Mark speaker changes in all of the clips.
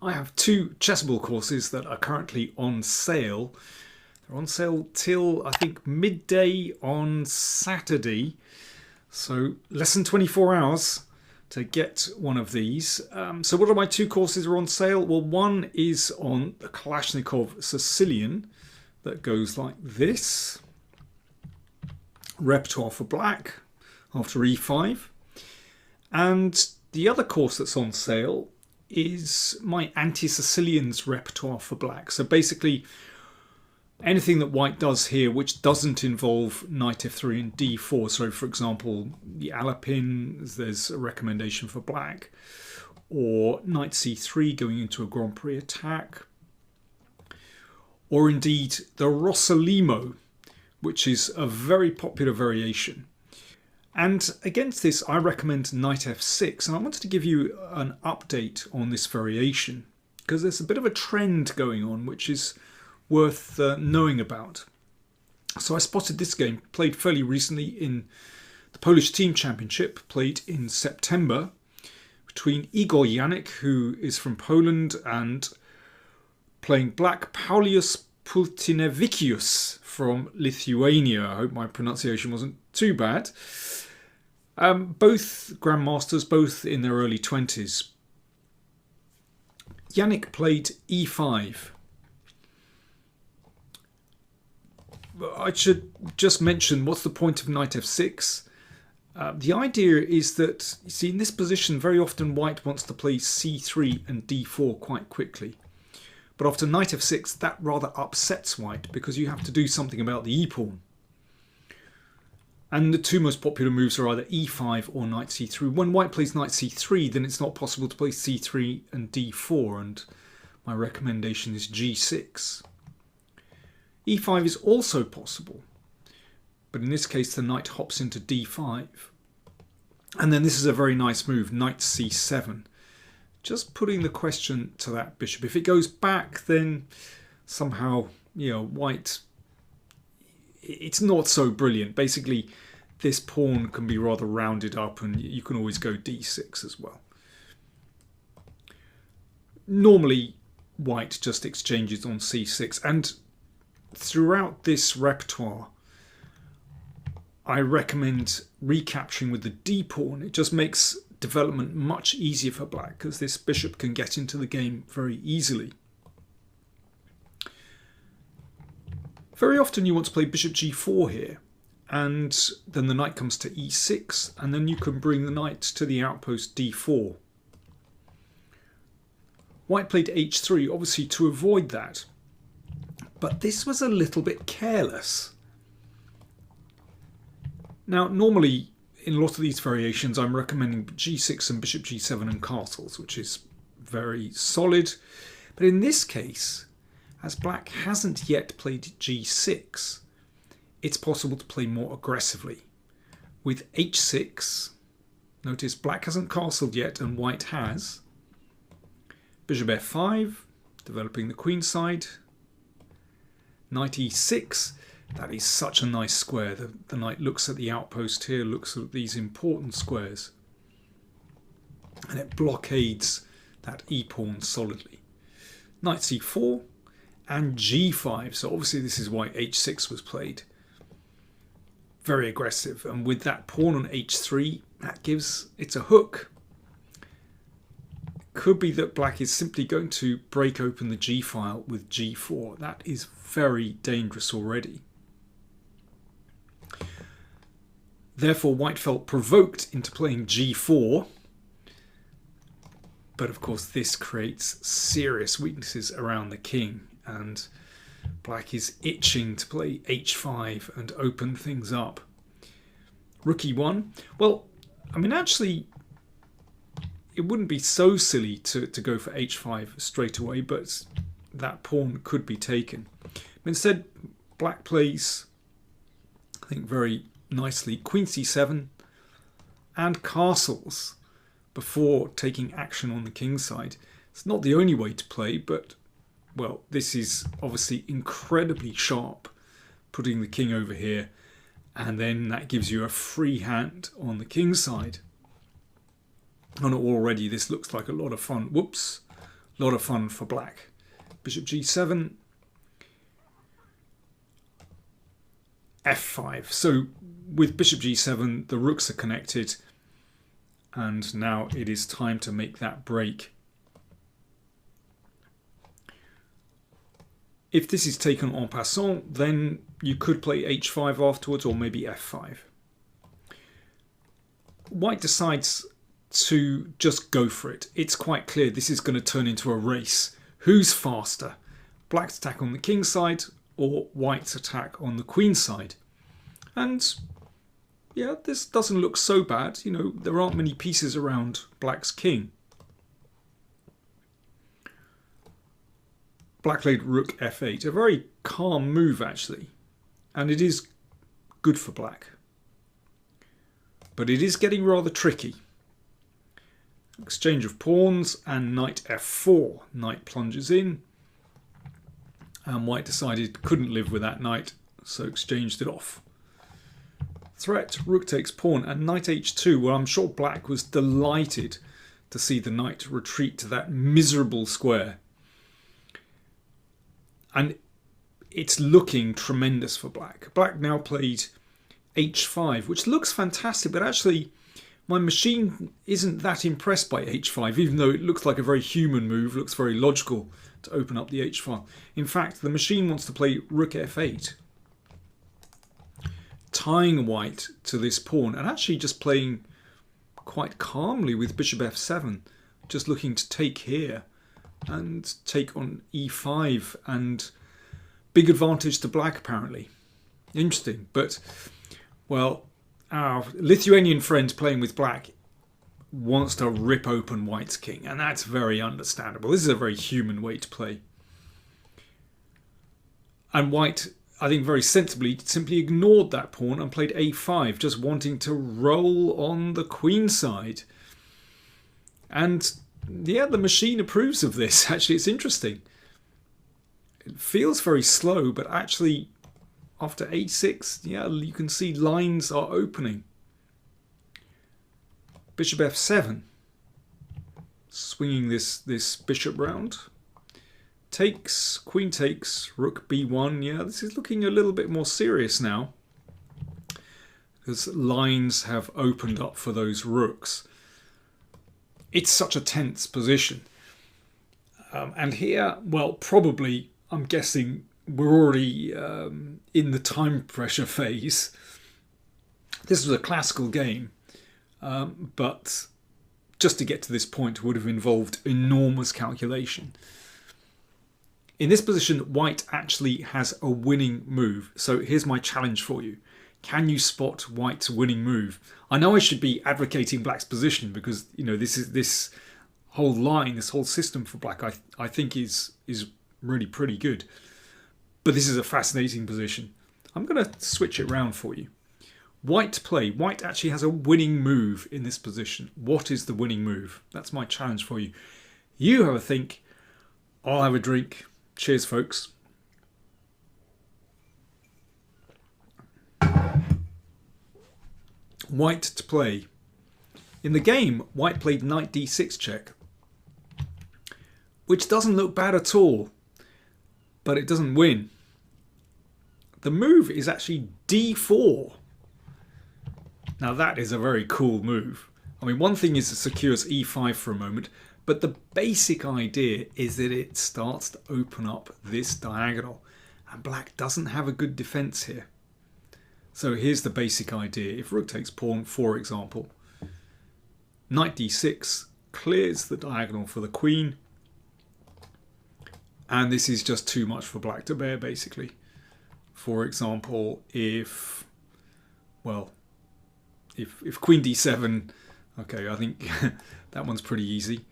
Speaker 1: I have two chessable courses that are currently on sale. They're on sale till, I think, midday on Saturday. So less than 24 hours to get one of these. So what are my two courses are on sale? Well, one is on the Kalashnikov Sicilian that goes like this. Repertoire for black after e5. And the other course that's on sale is my anti-Sicilians repertoire for black. So basically anything that white does here which doesn't involve knight f3 and d4. So for example, the Alapin, there's a recommendation for black. Or knight c3 going into a Grand Prix attack. Or indeed the Rossolimo, which is a very popular variation. And against this, I recommend knight f6. And I wanted to give you an update on this variation because there's a bit of a trend going on which is worth knowing about. So I spotted this game, played fairly recently in the Polish Team Championship, played in September between Igor Janik, who is from Poland, and playing black Paulius Pultinevicius from Lithuania. I hope my pronunciation wasn't too bad. Both grandmasters, both in their early 20s. Janik played e5. I should just mention, what's the point of knight f6? The idea is that, you see, in this position, very often white wants to play c3 and d4 quite quickly. But after knight f6, that rather upsets white because you have to do something about the e-pawn. And the two most popular moves are either e5 or knight c3. When white plays knight c3, then it's not possible to play c3 and d4, and my recommendation is g6. e5 is also possible, but in this case the knight hops into d5. And then this is a very nice move, knight c7. Just putting the question to that bishop. If it goes back, then somehow, white, it's not so brilliant. Basically, this pawn can be rather rounded up and you can always go d6 as well. Normally, white just exchanges on c6. And throughout this repertoire, I recommend recapturing with the d-pawn. It just makes development much easier for black because this bishop can get into the game very easily. Very often you want to play bishop g4 here, and then the knight comes to e6, and then you can bring the knight to the outpost d4. White played h3, obviously to avoid that, but this was a little bit careless. Now normally in a lot of these variations I'm recommending g6 and bishop g7 and castles, which is very solid, but in this case, as black hasn't yet played g6, it's possible to play more aggressively. With h6, notice black hasn't castled yet and white has. Bishop f5, developing the queen side. Knight e6, that is such a nice square. The knight looks at the outpost here, looks at these important squares. And it blockades that e-pawn solidly. Knight c4 and g5. So obviously this is why h6 was played. Very aggressive. And with that pawn on h3, that gives it a hook. Could be that black is simply going to break open the g file with g4. That is very dangerous already. Therefore, white felt provoked into playing g4. But of course, this creates serious weaknesses around the king. And black is itching to play h5 and open things up. Rook e1. Well, I mean, actually, it wouldn't be so silly to go for h5 straight away, but that pawn could be taken. But instead, black plays, I think, very nicely queen c7 and castles before taking action on the king side. It's not the only way to play, but, well, this is obviously incredibly sharp, putting the king over here, and then that gives you a free hand on the king side. And already this looks like a lot of fun. Whoops, A lot of fun for black. Bishop g7. f5. So with bishop g7, the rooks are connected, and now it is time to make that break. If this is taken en passant, then you could play h5 afterwards, or maybe f5. White decides to just go for it. It's quite clear this is going to turn into a race. Who's faster? Black's attack on the king's side or white's attack on the queen's side? And yeah, this doesn't look so bad. You know, there aren't many pieces around black's king. Black played rook f8, a very calm move actually, and it is good for black. But it is getting rather tricky. Exchange of pawns and knight f4. Knight plunges in, and white decided couldn't live with that knight, so exchanged it off. Threat, rook takes pawn, and knight h2. Well, I'm sure black was delighted to see the knight retreat to that miserable square. And it's looking tremendous for black. Black now played h5, which looks fantastic, but actually my machine isn't that impressed by h5, even though it looks like a very human move, looks very logical to open up the h file. In fact, the machine wants to play rook f8, tying white to this pawn, and actually just playing quite calmly with bishop f7, just looking to take here and take on e5, and big advantage to black apparently. Interesting, but well, our Lithuanian friend playing with black wants to rip open white's king, and that's very understandable. This is a very human way to play. And white, I think very sensibly, simply ignored that pawn and played a5, just wanting to roll on the queen side. And yeah, the machine approves of this. Actually, it's interesting. It feels very slow, but actually after a6, yeah, you can see lines are opening. Bishop f7, swinging this bishop round. Takes, queen takes, rook b1. Yeah, this is looking a little bit more serious now, because lines have opened up for those rooks. It's such a tense position. And here, well, probably, I'm guessing we're already in the time pressure phase. This was a classical game, but just to get to this point would have involved enormous calculation. In this position, white actually has a winning move. So here's my challenge for you. Can you spot white's winning move? I know I should be advocating black's position because, you know, this whole line, this whole system for black, I think is really pretty good. But this is a fascinating position. I'm going to switch it round for you. White play. White actually has a winning move in this position. What is the winning move? That's my challenge for you. You have a think. I'll have a drink. Cheers, folks. White to play. In the game, white played knight d6 check, which doesn't look bad at all, but it doesn't win. The move is actually d4. Now that is a very cool move. I mean, one thing is it secures e5 for a moment, but the basic idea is that it starts to open up this diagonal, and black doesn't have a good defense here. So here's the basic idea. If rook takes pawn, for example, knight d6 clears the diagonal for the queen, and this is just too much for black to bear, basically. For example, if queen d7, okay, I think that one's pretty easy.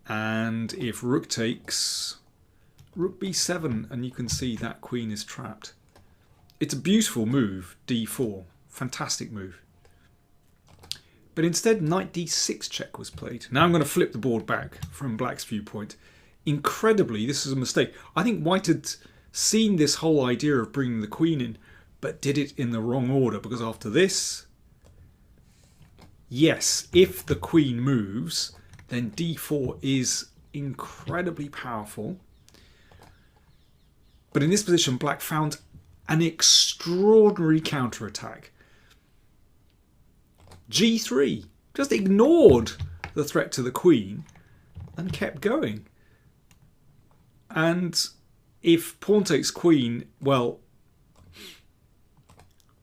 Speaker 1: And if rook takes, rook b7, and you can see that queen is trapped. It's a beautiful move, d4, fantastic move. But instead, knight d6 check was played. Now I'm going to flip the board back from black's viewpoint. Incredibly, this is a mistake. I think white had seen this whole idea of bringing the queen in, but did it in the wrong order, because after this, yes, if the queen moves, then d4 is incredibly powerful. But in this position, black found an extraordinary counterattack. G3 just ignored the threat to the queen and kept going. And if pawn takes queen, well,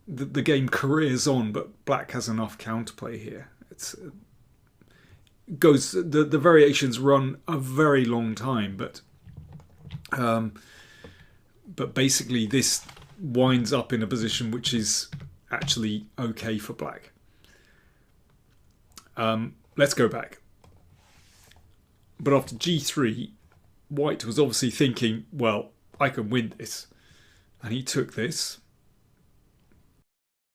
Speaker 1: the game careers on, but black has enough counterplay here. The variations run a very long time, but basically this winds up in a position which is actually okay for black. Let's go back. But after G3, white was obviously thinking, well, I can win this. And he took this.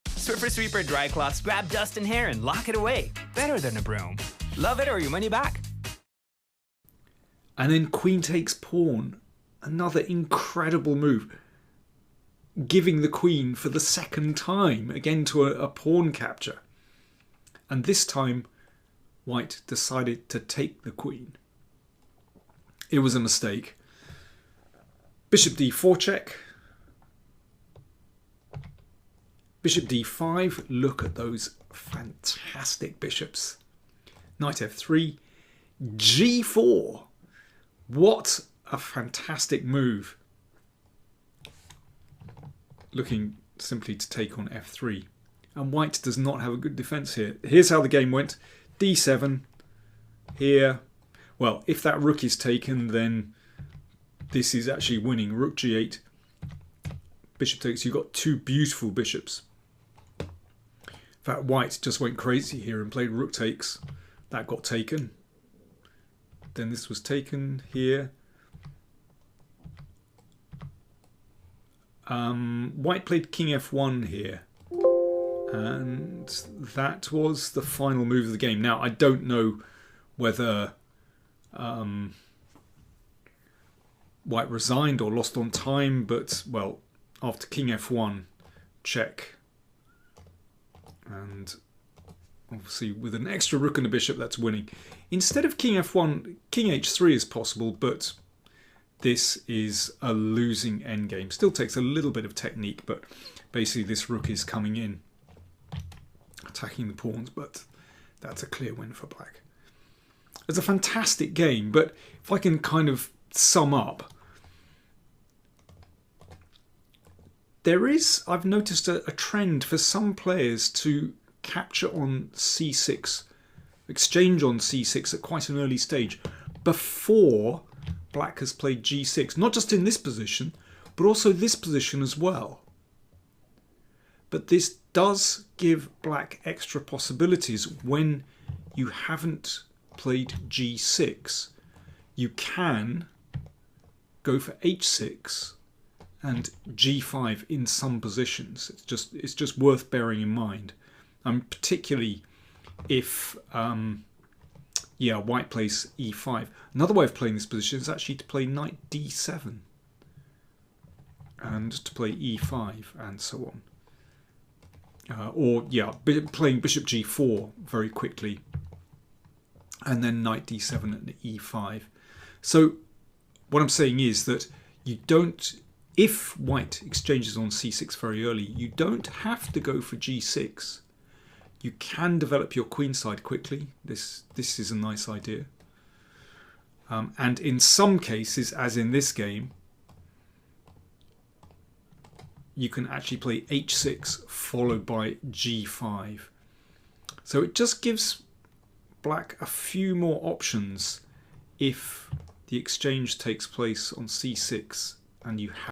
Speaker 2: Swiffer Sweeper Dry Cloths grab dust and hair and lock it away. Better than a broom. Love it or your money back.
Speaker 1: And then queen takes pawn. Another incredible move. Giving the queen for the second time, again to a pawn capture. And this time, white decided to take the queen. It was a mistake. Bishop d4 check. Bishop d5. Look at those fantastic bishops. Knight f3. g4. What a fantastic move. Looking simply to take on f3. And white does not have a good defense here. Here's how the game went. d7. Here. Well, if that rook is taken, then this is actually winning. Rook g8. Bishop takes. You've got two beautiful bishops. In fact, white just went crazy here and played rook takes. That got taken. Then this was taken here. White played king f1 here. And that was the final move of the game. Now, I don't know whether white resigned or lost on time, but, well, after king f1, check. And obviously with an extra rook and a bishop, that's winning. Instead of king f1, king h3 is possible, but this is a losing endgame. Still takes a little bit of technique, but basically this rook is coming in, attacking the pawns, but that's a clear win for black. It's a fantastic game, but if I can kind of sum up, I've noticed a trend for some players to capture on c6, exchange on c6 at quite an early stage, before black has played g6. Not just in this position, but also this position as well. But this does give black extra possibilities when you haven't played g6. You can go for h6 and g5 in some positions. It's just worth bearing in mind. Particularly if white plays e5. Another way of playing this position is actually to play knight d7 and to play e5 and so on. Playing bishop g4 very quickly and then knight d7 and e5. So what I'm saying is that you don't, if white exchanges on c6 very early, you don't have to go for g6. You can develop your queenside quickly. This is a nice idea. And in some cases, as in this game, you can actually play h6 followed by g5. So it just gives black a few more options if the exchange takes place on c6 and you have